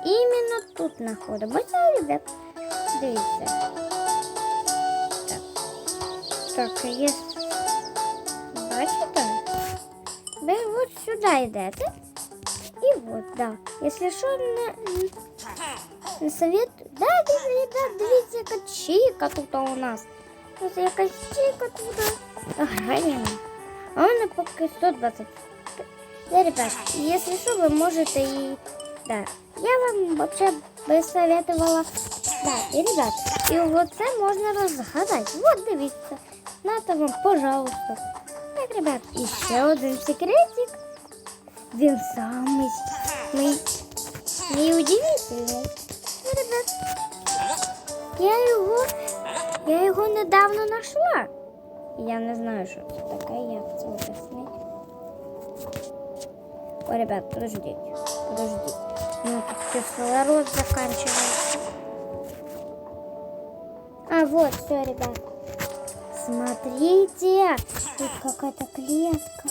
именно тут находимся, ребят. Дивіться. Так, есть. Бачите? Вы вот сюда идете. И вот, да. Если что, на совет... Да, ребят, дивіться, яка чика тут у нас. Тут якась чика тут. Граємо. А у меня пока 120. Да, ребят, если что, вы можете и... Да, я вам вообще бы советовала... Да, и, ребят, и вот це можно разгадать. Вот, дивіться. Надо вам, пожалуйста. Так, ребят, еще один секретик. Він самый удивительный. Ну, ребят, я його недавно нашла. Я не знаю, що це таке, як це об'яснити. О, ребят, подождите. Ну, тут кислород заканчивается. А, вот, все, ребят. Смотрите, тут какая-то клетка.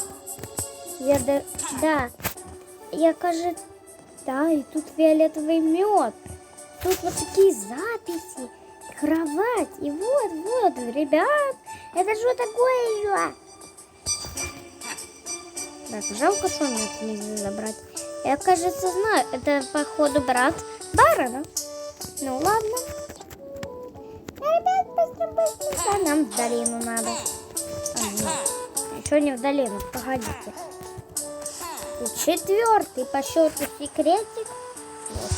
Да, и тут фиолетовый мед. Тут вот такие записи, кровать. И вот, ребят, это что такое? Так, жалко, что мне это нельзя забрать. Я, кажется, знаю, это, походу, брат Барона. Ну, ладно. Ребят, быстро. Нам в долину надо. Еще не в долину, погодите. И 4-й по счету секретик. Вот.